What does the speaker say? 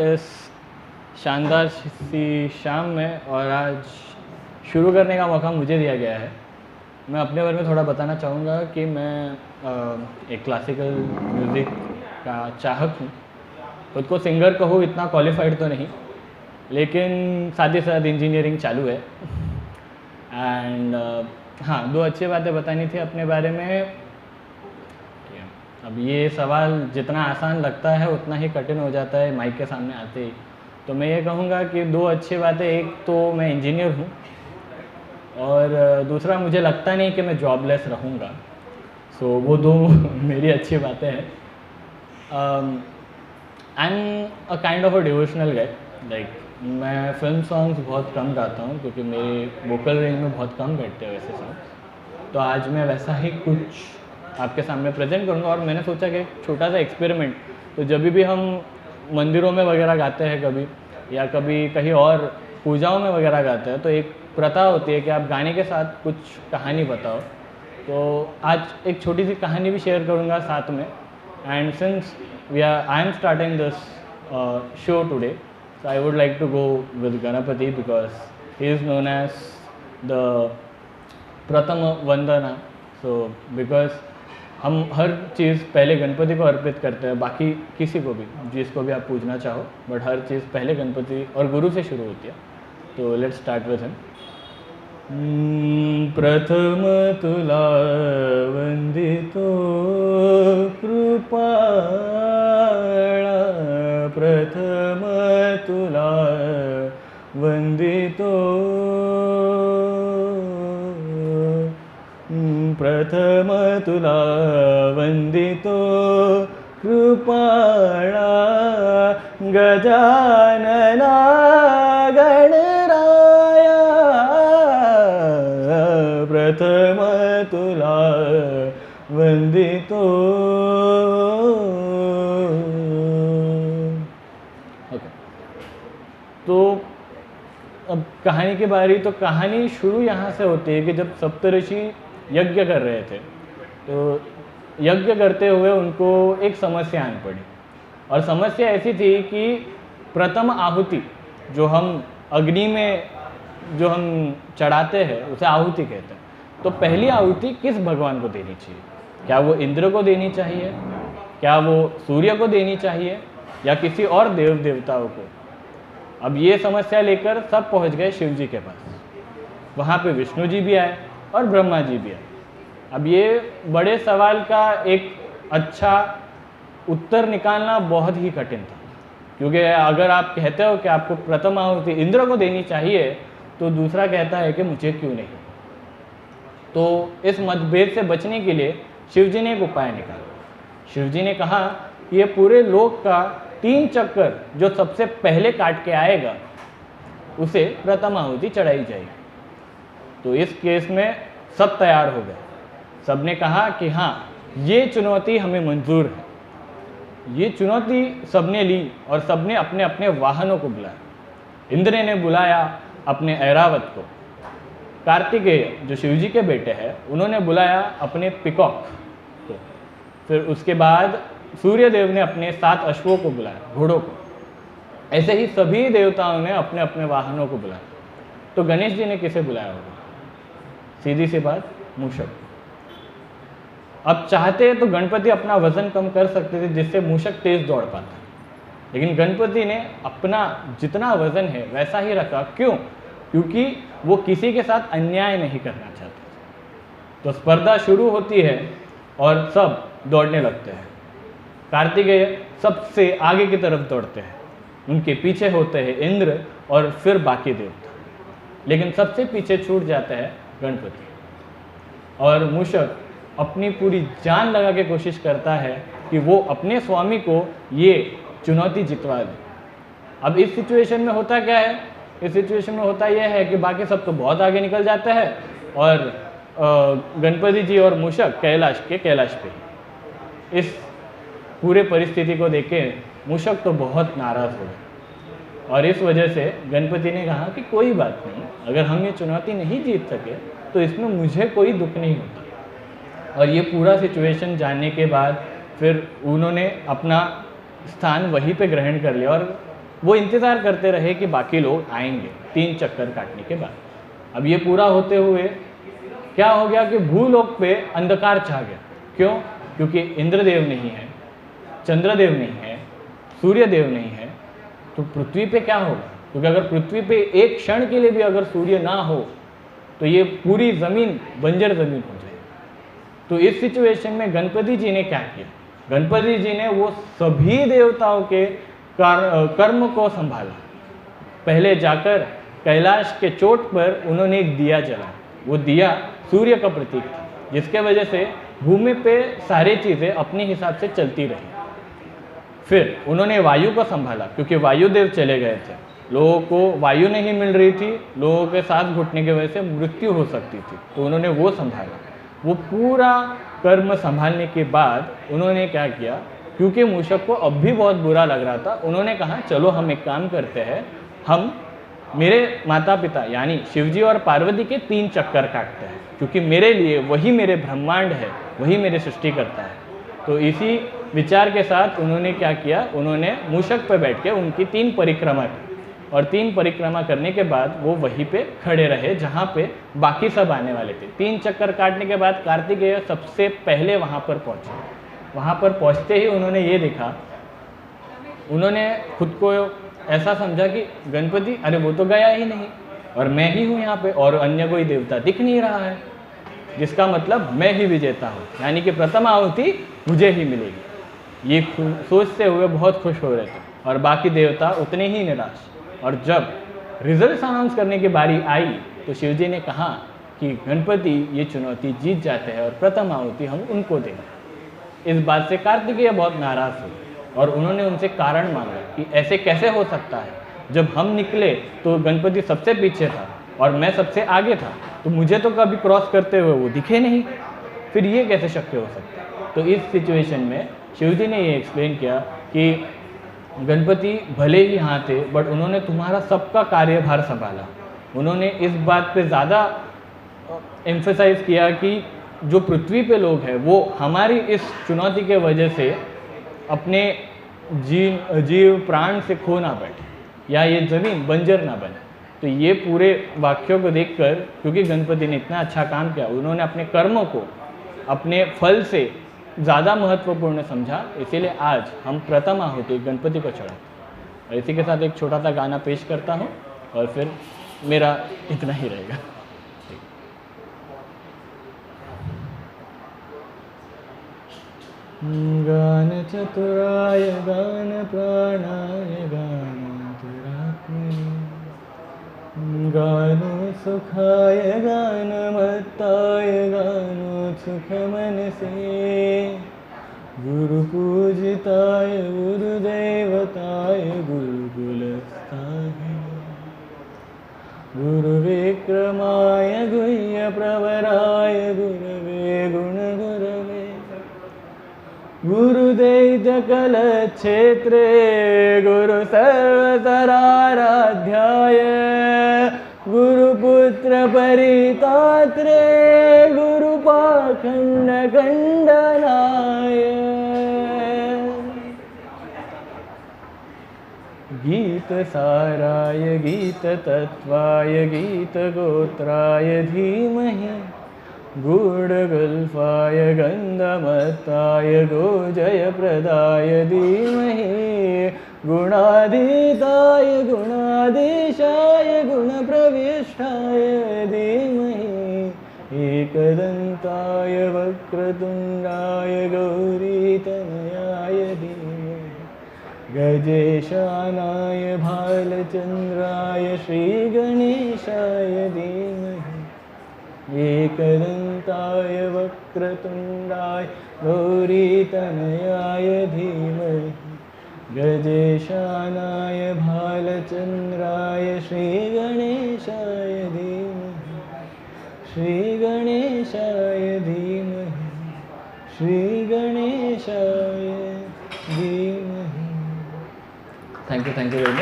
इस शानदार सी शाम में और आज शुरू करने का मौका मुझे दिया गया है। मैं अपने बारे में थोड़ा बताना चाहूँगा कि मैं एक क्लासिकल म्यूज़िक का चाहक हूँ। खुद को सिंगर कहूँ इतना क्वालिफाइड तो नहीं, लेकिन साथ ही साथ इंजीनियरिंग चालू है। एंड हाँ, दो अच्छी बातें बतानी थी अपने बारे में। अब ये सवाल जितना आसान लगता है उतना ही कठिन हो जाता है माइक के सामने आते ही। तो मैं ये कहूँगा कि दो अच्छी बातें, एक तो मैं इंजीनियर हूँ और दूसरा मुझे लगता नहीं कि मैं जॉबलेस रहूँगा। सो वो दो मेरी अच्छी बातें हैं। I am a kind of a devotional guy. Like मैं फिल्म सॉन्ग्स बहुत कम गाता हूँ क्योंकि मेरे वोकल रेंज में बहुत कम बैठते हैं वैसे सॉन्ग्स। तो आज मैं वैसा ही कुछ आपके सामने प्रेजेंट करूँगा। और मैंने सोचा कि छोटा सा एक्सपेरिमेंट, तो जब भी हम मंदिरों में वगैरह गाते हैं कभी, या कभी कहीं और पूजाओं में वगैरह गाते हैं, तो एक प्रथा होती है कि आप गाने के साथ कुछ कहानी बताओ। तो आज एक छोटी सी कहानी भी शेयर करूँगा साथ में। And since I am starting this show today, so I would like to go with Ganapati because he is known as the Prathama Vandana. So because हम हर चीज़ पहले गणपति को अर्पित करते हैं, बाकी किसी को भी जिसको भी आप पूजना चाहो, बट हर चीज़ पहले गणपति और गुरु से शुरू होती है। तो लेट्स स्टार्ट विथ हिम। प्रथम तुला वंदितो कृपाळा, प्रथम तुला वंदितो, प्रथम तुला वंदितो कृपाळा, गजानना गणराया, प्रथम तुला वंदितो। तो अब कहानी की बारी। तो कहानी शुरू यहाँ से होती है कि जब सप्तऋषि यज्ञ कर रहे थे, तो यज्ञ करते हुए उनको एक समस्या आन पड़ी। और समस्या ऐसी थी कि प्रथम आहुति जो हम अग्नि में जो हम चढ़ाते हैं उसे आहुति कहते हैं। तो पहली आहुति किस भगवान को देनी चाहिए? क्या वो इंद्र को देनी चाहिए, क्या वो सूर्य को देनी चाहिए, या किसी और देव देवताओं को? अब ये समस्या लेकर सब पहुंच गए शिव जी के पास। वहाँ पे विष्णु जी भी आए और ब्रह्मा जी भी आए। अब ये बड़े सवाल का एक अच्छा उत्तर निकालना बहुत ही कठिन था, क्योंकि अगर आप कहते हो कि आपको प्रथम आहुति इंद्र को देनी चाहिए, तो दूसरा कहता है कि मुझे क्यों नहीं। तो इस मतभेद से बचने के लिए शिव जी ने एक उपाय निकाला। शिव जी ने कहा कि ये पूरे लोक का 3 चक्कर जो सबसे पहले काट के आएगा उसे प्रथम आहुति चढ़ाई जाएगी। तो इस केस में सब तैयार हो गए। सब ने कहा कि हाँ, ये चुनौती हमें मंजूर है। ये चुनौती सबने ली और सबने अपने अपने वाहनों को बुलाया। इंद्र ने बुलाया अपने ऐरावत को, कार्तिकेय जो शिव जी के बेटे हैं उन्होंने बुलाया अपने पिकॉक को, फिर उसके बाद सूर्यदेव ने अपने 7 अश्वों को बुलाया, घोड़ों को। ऐसे ही सभी देवताओं ने अपने अपने वाहनों को बुलाया। तो गणेश जी ने किसे बुलाया होगा? सीधी सी बात, मूषक। अब चाहते तो गणपति अपना वजन कम कर सकते थे जिससे मूषक तेज दौड़ पाता, लेकिन गणपति ने अपना जितना वजन है वैसा ही रखा। क्यों? क्योंकि वो किसी के साथ अन्याय नहीं करना चाहते। तो स्पर्धा शुरू होती है और सब दौड़ने लगते हैं। कार्तिकेय सबसे आगे की तरफ दौड़ते हैं, उनके पीछे होते हैं इंद्र और फिर बाकी देवता, लेकिन सबसे पीछे छूट जाता है गणपति। और मूषक अपनी पूरी जान लगा के कोशिश करता है कि वो अपने स्वामी को ये चुनौती जितवा दे। अब इस सिचुएशन में होता क्या है? इस सिचुएशन में होता यह है कि बाकी सब तो बहुत आगे निकल जाते हैं और गणपति जी और मूषक कैलाश पे। इस पूरे परिस्थिति को देख के मूषक तो बहुत नाराज़ हो गए और इस वजह से गणपति ने कहा कि कोई बात नहीं, अगर हम ये चुनौती नहीं जीत सके तो इसमें मुझे कोई दुख नहीं होता। और ये पूरा सिचुएशन जानने के बाद फिर उन्होंने अपना स्थान वहीं पे ग्रहण कर लिया और वो इंतज़ार करते रहे कि बाकी लोग आएंगे 3 चक्कर काटने के बाद। अब ये पूरा होते हुए क्या हो गया कि भूलोक पे अंधकार छा गया। क्यों? क्योंकि इंद्रदेव नहीं है, चंद्रदेव नहीं है, सूर्यदेव नहीं है, तो पृथ्वी पे क्या होगा? क्योंकि अगर पृथ्वी पे एक क्षण के लिए भी अगर सूर्य ना हो तो ये पूरी ज़मीन बंजर ज़मीन हो जाएगी। तो इस सिचुएशन में गणपति जी ने क्या किया? गणपति जी ने वो सभी देवताओं के कर्म को संभाला। पहले जाकर कैलाश के चोट पर उन्होंने एक दिया जलाया। वो दिया सूर्य का प्रतीक था, जिसके वजह से भूमि पे सारी चीज़ें अपने हिसाब से चलती रही। फिर उन्होंने वायु को संभाला, क्योंकि वायुदेव चले गए थे, लोगों को वायु नहीं मिल रही थी, लोगों के सांस घुटने की वजह से मृत्यु हो सकती थी, तो उन्होंने वो संभाला। वो पूरा कर्म संभालने के बाद उन्होंने क्या किया, क्योंकि मूषक को अब भी बहुत बुरा लग रहा था, उन्होंने कहा चलो हम एक काम करते हैं, हम मेरे माता पिता यानी शिवजी और पार्वती के 3 चक्कर काटते हैं, क्योंकि मेरे लिए वही मेरे ब्रह्मांड है, वही मेरे सृष्टि करता है। तो इसी विचार के साथ उन्होंने क्या किया, उन्होंने मूषक पर बैठ के उनकी 3 परिक्रमा की, और 3 परिक्रमा करने के बाद वो वहीं पे खड़े रहे जहाँ पे बाकी सब आने वाले थे। 3 चक्कर काटने के बाद कार्तिकेय सबसे पहले वहाँ पर पहुँचे। वहाँ पर पहुँचते ही उन्होंने ये देखा, उन्होंने खुद को ऐसा समझा कि गणपति, अरे वो तो गया ही नहीं और मैं ही हूँ यहाँ पे, और अन्य कोई देवता दिख नहीं रहा है, जिसका मतलब मैं ही विजेता हूँ, यानी कि प्रथम आहुति मुझे ही मिलेगी। ये सोचते हुए बहुत खुश हो रहे थे, और बाकी देवता उतने ही निराश। और जब रिजल्ट अनाउंस करने की बारी आई तो शिवजी ने कहा कि गणपति ये चुनौती जीत जाते हैं और प्रथम आहुति हम उनको देंगे। इस बात से कार्तिकेय बहुत नाराज़ हुए और उन्होंने उनसे कारण मांगा कि ऐसे कैसे हो सकता है, जब हम निकले तो गणपति सबसे पीछे था और मैं सबसे आगे था, तो मुझे तो कभी क्रॉस करते हुए वो दिखे नहीं, फिर ये कैसे शक्य हो सकता है। तो इस सिचुएशन में शिवजी ने ये एक्सप्लेन किया कि गणपति भले ही यहाँ थे, बट उन्होंने तुम्हारा सबका कार्यभार संभाला। उन्होंने इस बात पे ज़्यादा एम्फेसाइज किया कि जो पृथ्वी पे लोग हैं वो हमारी इस चुनौती के वजह से अपने जीव प्राण से खो ना बैठे या ये ज़मीन बंजर ना बने। तो ये पूरे वाक्यों को देखकर, क्योंकि गणपति ने इतना अच्छा काम किया, उन्होंने अपने कर्मों को अपने फल से ज़्यादा महत्वपूर्ण समझा, इसीलिए आज हम प्रथम आहुति गणपति को चढ़ाते। और इसी के साथ एक छोटा सा गाना पेश करता हूँ और फिर मेरा इतना ही रहेगा। गान चतुराय गान प्राणाय गानान्तरात्मने, गानो सुखाय गानमत्ताय गानोत्सुक मनसे, गुरुपूजिताय गुरुदेवताय गुरुकुलस्थाय, गुरुविक्रमाय गुह्यप्रवराय गुरवे गुणगुरवे, गुरुदैत्यकलक्षेत्रे गुरुसर्वतराराध्याय, गुरुपुत्रपरितात्रे गुरुपाखण्डखण्डनाय, गीतसाराय गीततत्त्वाय गीतगोत्राय धीमहि, गूढगुल्फाय गन्धमत्ताय गोजयप्रदाय धीमहि, गुणाधीताय गुणाधीशाय गुणप्रविष्टाय धीमहि, एकदन्ताय वक्रतुण्डाय गौरीतनयाय धीमहि, गजेशानाय भालचन्द्राय श्रीगणेशाय धीमहि, एकदन्ताय वक्रतुण्डाय गौरीतनयाय धीमहि, गजेशानाय भालचन्द्राय श्रीगणेशाय धीमहि, श्रीगणेशाय धीमहि, श्रीगणेशाय धीमहि। Thank you very much.